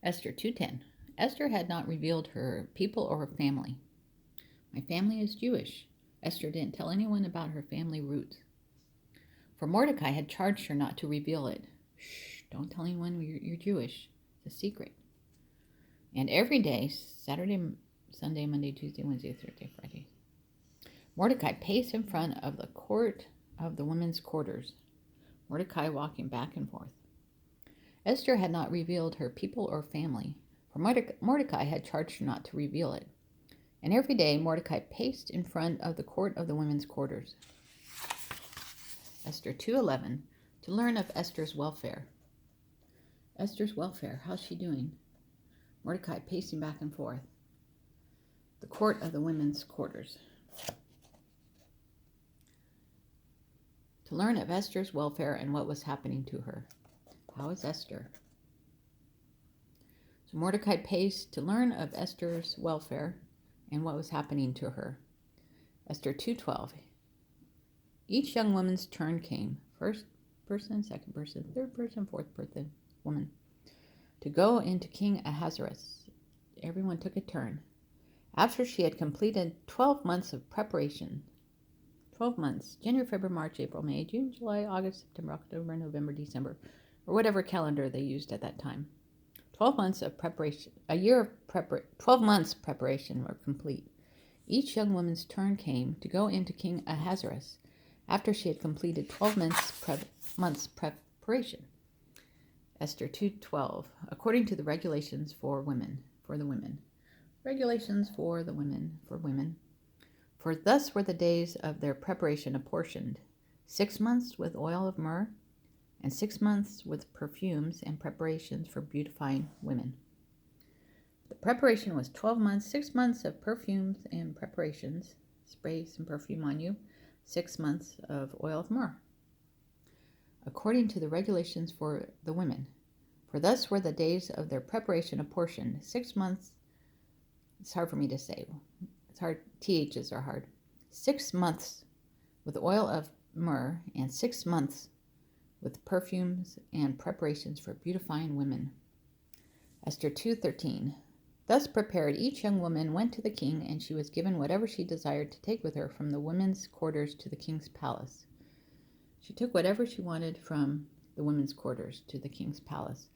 Esther 2:10. Esther had not revealed her people or her family. My family is Jewish. Esther didn't tell anyone about her family roots. For Mordecai had charged her not to reveal it. Shh, don't tell anyone you're Jewish. It's a secret. And every day, Saturday, Sunday, Monday, Tuesday, Wednesday, Thursday, Friday, Mordecai paced in front of the court of the women's quarters, Mordecai walking back and forth. Esther had not revealed her people or family, for Mordecai had charged her not to reveal it. And every day Mordecai paced in front of the court of the women's quarters. Esther 2:11, to learn of Esther's welfare. Esther's welfare, how's she doing? Mordecai pacing back and forth. The court of the women's quarters. To learn of Esther's welfare and what was happening to her. How is Esther? So Mordecai paced to learn of Esther's welfare and what was happening to her. Esther 2:12. Each young woman's turn came, first person, second person, third person, fourth person, woman, to go into King Ahasuerus. Everyone took a turn. After she had completed 12 months of preparation, 12 months, January, February, March, April, May, June, July, August, September, October, November, December, or whatever calendar they used at that time. 12 months of preparation, 12 months preparation were complete. Each young woman's turn came to go into King Ahasuerus after she had completed 12 months preparation. Esther 2:12, according to the regulations for the women. Regulations for the women, for women. For thus were the days of their preparation apportioned, 6 months with oil of myrrh, and 6 months with perfumes and preparations for beautifying women. The preparation was 12 months, 6 months of perfumes and preparations, spray some perfume on you, 6 months of oil of myrrh, according to the regulations for the women. For thus were the days of their preparation apportioned, 6 months, it's hard for me to say, it's hard, THs are hard, 6 months with oil of myrrh, and 6 months with perfumes and preparations for beautifying women. Esther 2:13. Thus prepared, each young woman went to the king, and she was given whatever she desired to take with her from the women's quarters to the king's palace. She took whatever she wanted from the women's quarters to the king's palace.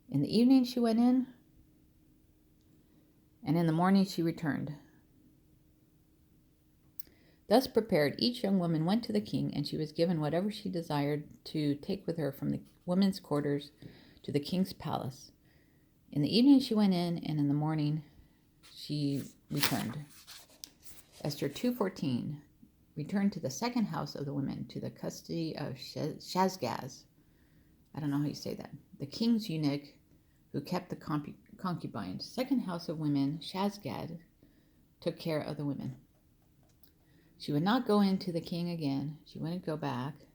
In the evening she went in, and in the morning she returned. Thus prepared, each young woman went to the king, and she was given whatever she desired to take with her from the women's quarters to the king's palace. In the evening she went in, and in the morning she returned. Esther 2:14, returned to the second house of the women, to the custody of Shazgaz. I don't know how you say that. The king's eunuch who kept the concubines. Second house of women, Shazgaz, took care of the women. She would not go in to the king again. She wouldn't go back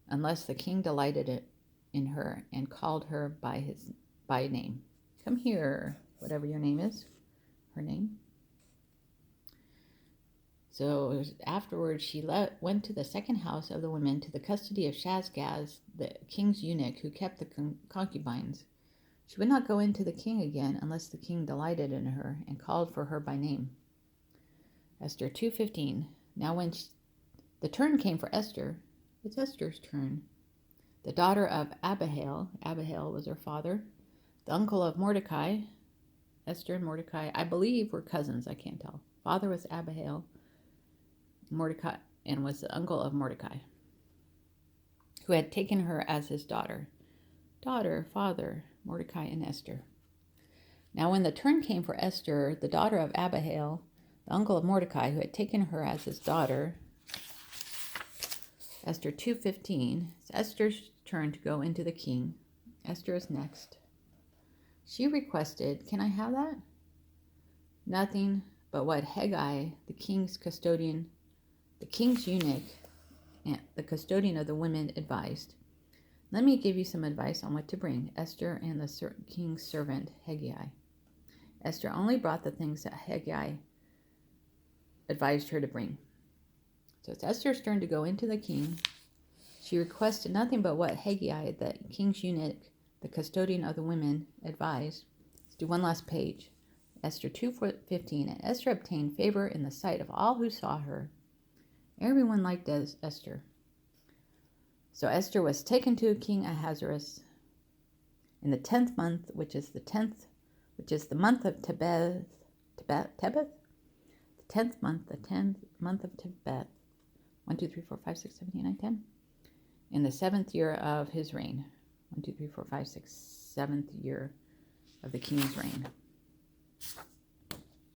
unless the king delighted in her and called her by name. Come here, whatever your name is, her name. So afterwards she went to the second house of the women, to the custody of Shazgaz, the king's eunuch who kept the concubines. She would not go in to the king again unless the king delighted in her and called for her by name. Esther 2:15. Now when the turn came for Esther, it's Esther's turn, the daughter of Abihail was her father, the uncle of Mordecai. Esther and Mordecai, I believe, were cousins, I can't tell. Father was Abihail, Mordecai, and was the uncle of Mordecai, who had taken her as his daughter. Daughter, father, Mordecai and Esther. Now when the turn came for Esther, the daughter of Abihail, the uncle of Mordecai, who had taken her as his daughter. Esther 2:15. It's Esther's turn to go into the king. Esther is next. She requested, can I have that? Nothing but what Haggai, the king's custodian, the king's eunuch, and the custodian of the women advised. Let me give you some advice on what to bring. Esther and the king's servant, Haggai. Esther only brought the things that Haggai advised her to bring. So it's Esther's turn to go into the king. She requested nothing but what Haggai, the king's eunuch, the custodian of the women, advised, let's do one last page. Esther 2:15, and Esther obtained favor in the sight of all who saw her. Everyone liked Esther. So Esther was taken to King Ahasuerus in the 10th month, which is the month of Tebeth. The 10th month of Tebeth. 1, 2, 3, 4, 5, 6, 7, 8, 9, 10. In the 7th year of his reign. 1, 2, 3, 4, 5, 6, 7th year of the king's reign.